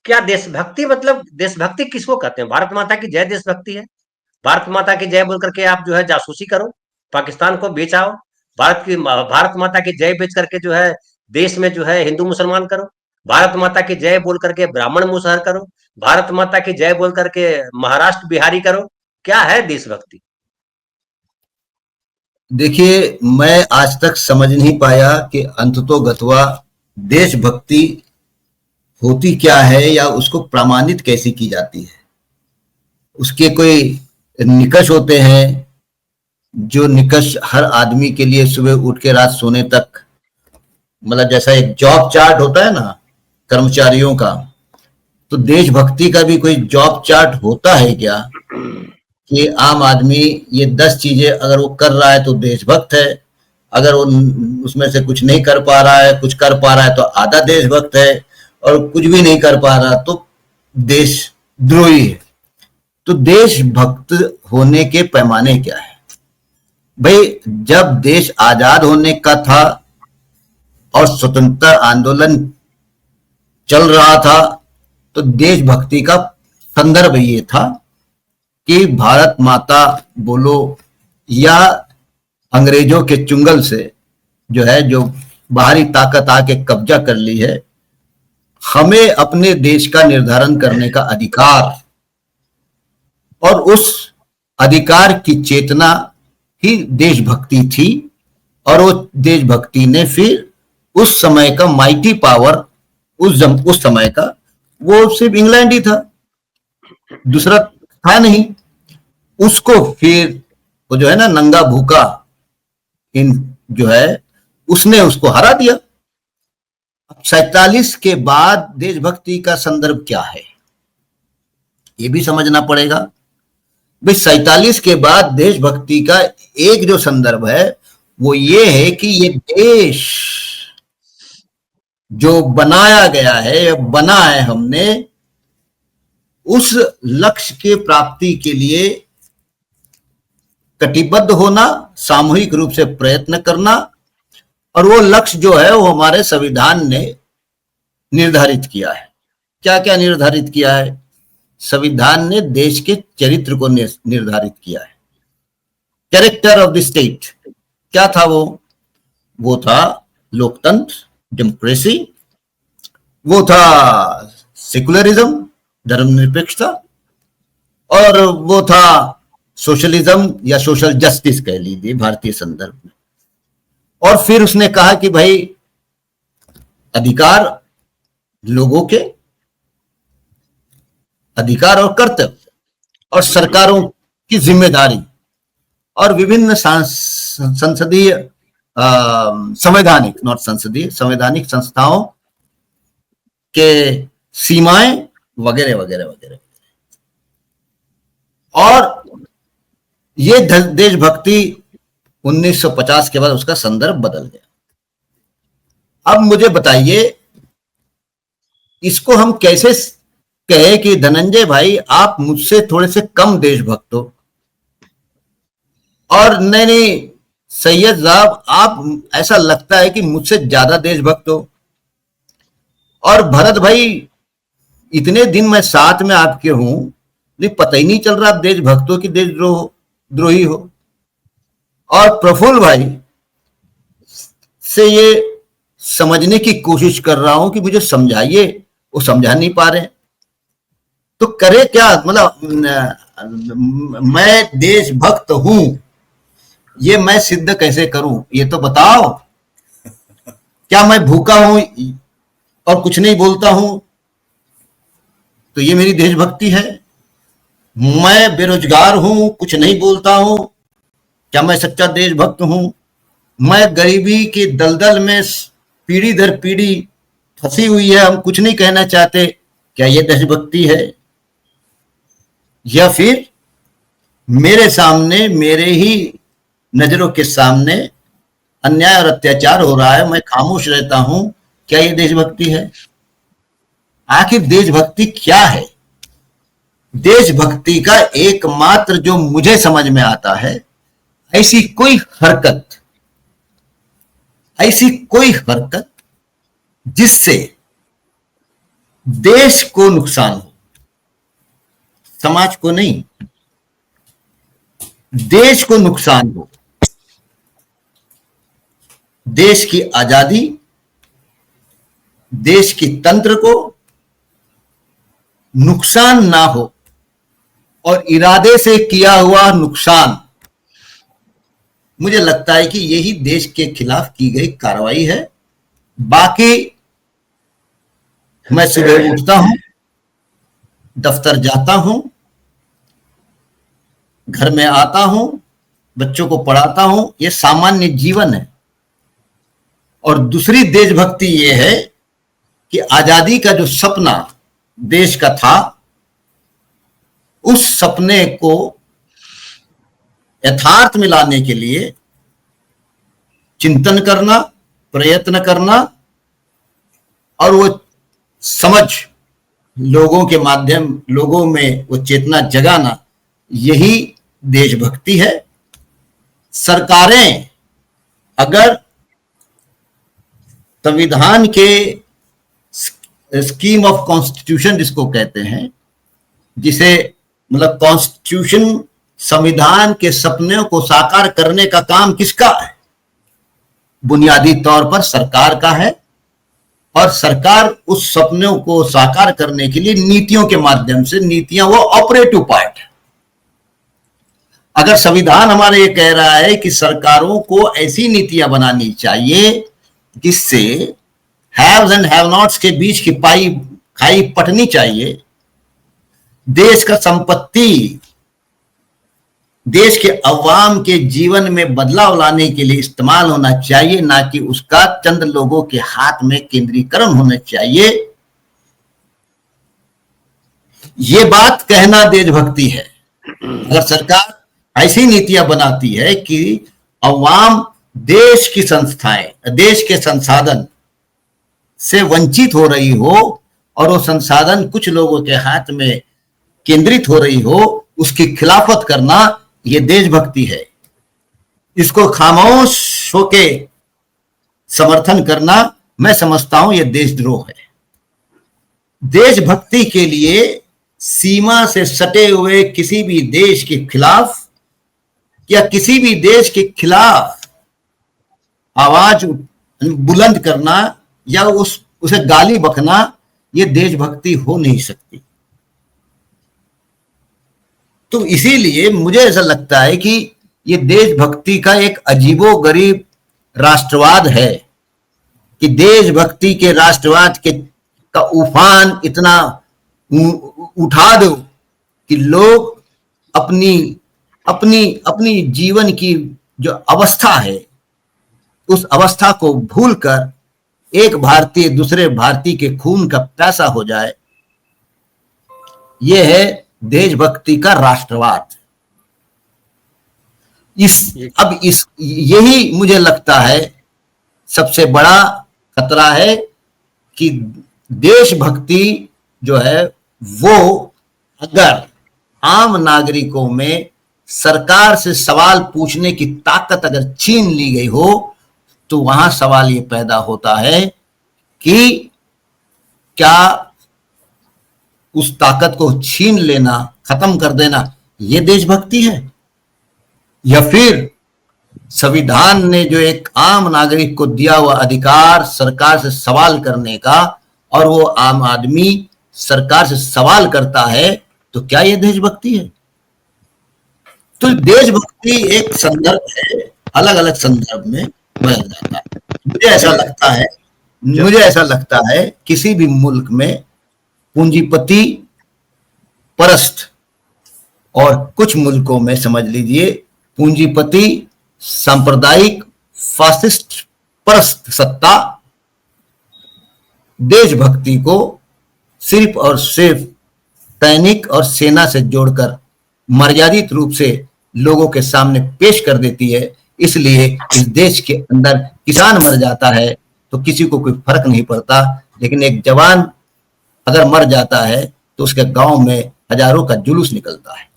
क्या देशभक्ति, मतलब देशभक्ति किसको कहते हैं? भारत माता की जय देशभक्ति है। भारत माता की जय बोल करके आप जो है जासूसी करो, पाकिस्तान को बेचाओ। भारत माता की जय बेच करके जो है देश में जो है हिंदू मुसलमान करो। भारत माता की जय बोल करके ब्राह्मण मुसहर करो। भारत माता की जय बोल करके महाराष्ट्र बिहारी करो। क्या है देशभक्ति? देखिए, मैं आज तक समझ नहीं पाया कि अंततोगत्वा देशभक्ति होती क्या है या उसको प्रमाणित कैसे की जाती है। उसके कोई निकष होते हैं, जो निकष हर आदमी के लिए सुबह उठ के रात सोने तक, मतलब जैसा एक जॉब चार्ट होता है ना कर्मचारियों का, तो देशभक्ति का भी कोई जॉब चार्ट होता है क्या कि आम आदमी ये 10 चीजें अगर वो कर रहा है तो देशभक्त है, अगर वो उसमें से कुछ नहीं कर पा रहा है, कुछ कर पा रहा है तो आधा देशभक्त है, और कुछ भी नहीं कर पा रहा तो देशद्रोही है। तो देशभक्त होने के पैमाने क्या है भाई? जब देश आजाद होने का था और स्वतंत्रता आंदोलन चल रहा था, तो देशभक्ति का संदर्भ ये था कि भारत माता बोलो या अंग्रेजों के चुंगल से जो है, जो बाहरी ताकत आके कब्जा कर ली है, हमें अपने देश का निर्धारण करने का अधिकार, और उस अधिकार की चेतना ही देशभक्ति थी। और वो देशभक्ति ने फिर उस समय का माइटी पावर, उस समय का, वो सिर्फ इंग्लैंड ही था, दूसरा था नहीं। उसको फिर वो जो है ना नंगा भूखा इन जो है उसने उसको हरा दिया। अब 47 के बाद देशभक्ति का संदर्भ क्या है ये भी समझना पड़ेगा भाई। 47 के बाद देशभक्ति का एक जो संदर्भ है वो ये है कि ये देश जो बनाया गया है, बना है हमने, उस लक्ष्य के प्राप्ति के लिए कटिबद्ध होना, सामूहिक रूप से प्रयत्न करना, और वो लक्ष्य जो है वो हमारे संविधान ने निर्धारित किया है। क्या क्या निर्धारित किया है? संविधान ने देश के चरित्र को निर्धारित किया है। कैरेक्टर ऑफ द स्टेट क्या था? वो था लोकतंत्र, डेमोक्रेसी, वो था सेकुलरिज्म, धर्मनिरपेक्षता, और वो था सोशलिज्म या सोशल जस्टिस कह लीजिए भारतीय संदर्भ में। और फिर उसने कहा कि भाई अधिकार, लोगों के अधिकार और कर्तव्य, और सरकारों की जिम्मेदारी, और विभिन्न संसदीय संवैधानिक, नॉट संसदीय, संवैधानिक संस्थाओं के सीमाएं वगैरह वगैरह वगैरह। और ये देशभक्ति 1950 के बाद उसका संदर्भ बदल गया। अब मुझे बताइए इसको हम कैसे कहे कि धनंजय भाई आप मुझसे थोड़े से कम देशभक्त हो, और नहीं नहीं सैयद साहब आप ऐसा लगता है कि मुझसे ज्यादा देशभक्त हो, और भरत भाई इतने दिन मैं साथ में आपके हूं, नहीं पता ही नहीं चल रहा आप देशभक्त हो कि देशद्रोही हो। और प्रफुल्ल भाई से ये समझने की कोशिश कर रहा हूं कि मुझे समझाइए, वो समझा नहीं पा रहे। तो करे क्या? मतलब मैं देशभक्त हूं ये मैं सिद्ध कैसे करूं? ये तो बताओ। क्या मैं भूखा हूं और कुछ नहीं बोलता हूं तो ये मेरी देशभक्ति है? मैं बेरोजगार हूं, कुछ नहीं बोलता हूं, क्या मैं सच्चा देशभक्त हूं? मैं गरीबी के दलदल में पीढ़ी दर पीढ़ी फंसी हुई है, हम कुछ नहीं कहना चाहते, क्या ये देशभक्ति है? या फिर मेरे सामने, मेरे ही नजरों के सामने अन्याय और अत्याचार हो रहा है, मैं खामोश रहता हूं, क्या ये देशभक्ति है? आखिर देशभक्ति क्या है? देशभक्ति का एकमात्र जो मुझे समझ में आता है, ऐसी कोई हरकत जिससे देश को नुकसान हो, समाज को नहीं, देश को नुकसान हो, देश की आजादी, देश की तंत्र को नुकसान ना हो, और इरादे से किया हुआ नुकसान, मुझे लगता है कि यही देश के खिलाफ की गई कार्रवाई है। बाकी मैं सुबह उठता हूं, दफ्तर जाता हूं, घर में आता हूं, बच्चों को पढ़ाता हूं, ये सामान्य जीवन है। और दूसरी देशभक्ति ये है कि आजादी का जो सपना देश का था, उस सपने को यथार्थ में लाने के लिए चिंतन करना, प्रयत्न करना, और वो समझ लोगों के माध्यम, लोगों में वो चेतना जगाना, यही देशभक्ति है। सरकारें अगर संविधान के स्कीम ऑफ कॉन्स्टिट्यूशन जिसको कहते हैं, जिसे मतलब कॉन्स्टिट्यूशन, संविधान के सपनों को साकार करने का काम किसका है? बुनियादी तौर पर सरकार का है, और सरकार उस सपनों को साकार करने के लिए नीतियों के माध्यम से, नीतियां वो ऑपरेटिव पार्ट है। अगर संविधान हमारे ये कह रहा है कि सरकारों को ऐसी नीतियां बनानी चाहिए जिससे हैव्स एंड हैव नॉट्स के बीच की खाई पटनी चाहिए, देश का संपत्ति देश के अवाम के जीवन में बदलाव लाने के लिए इस्तेमाल होना चाहिए, ना कि उसका चंद लोगों के हाथ में केंद्रीकरण होना चाहिए। ये बात कहना देशभक्ति है। अगर सरकार ऐसी नीतियां बनाती है कि अवाम देश की संस्थाएं, देश के संसाधन से वंचित हो रही हो, और वो संसाधन कुछ लोगों के हाथ में केंद्रित हो रही हो, उसकी खिलाफत करना, ये देशभक्ति है। इसको खामोश होके समर्थन करना, मैं समझता हूं ये देशद्रोह है। देशभक्ति के लिए सीमा से सटे हुए किसी भी देश के खिलाफ या किसी भी देश के खिलाफ आवाज बुलंद करना या उसे गाली बकना, ये देशभक्ति हो नहीं सकती। तो इसीलिए मुझे ऐसा लगता है कि ये देशभक्ति का एक अजीबोगरीब राष्ट्रवाद है कि देशभक्ति के राष्ट्रवाद का उफान इतना उठा दो कि लोग अपनी जीवन की जो अवस्था है, उस अवस्था को भूलकर एक भारतीय दूसरे भारतीय के खून का प्यासा हो जाए। यह है देशभक्ति का राष्ट्रवाद। यही मुझे लगता है सबसे बड़ा खतरा है कि देशभक्ति जो है वो अगर आम नागरिकों में सरकार से सवाल पूछने की ताकत अगर छीन ली गई हो, तो वहां सवाल ये पैदा होता है कि क्या उस ताकत को छीन लेना, खत्म कर देना, ये देशभक्ति है, या फिर संविधान ने जो एक आम नागरिक को दिया हुआ अधिकार सरकार से सवाल करने का, और वो आम आदमी सरकार से सवाल करता है, तो क्या ये देशभक्ति है? तो देशभक्ति एक संदर्भ है, अलग अलग संदर्भ में बदल जाता है। मुझे ऐसा लगता है किसी भी मुल्क में पूंजीपति परस्त, और कुछ मुल्कों में समझ लीजिए पूंजीपति सांप्रदायिक फासिस्ट परस्त सत्ता देशभक्ति को सिर्फ और सिर्फ सैनिक और सेना से जोड़कर मर्यादित रूप से लोगों के सामने पेश कर देती है। इसलिए इस देश के अंदर किसान मर जाता है तो किसी को कोई फर्क नहीं पड़ता, लेकिन एक जवान अगर मर जाता है तो उसके गांव में हजारों का जुलूस निकलता है।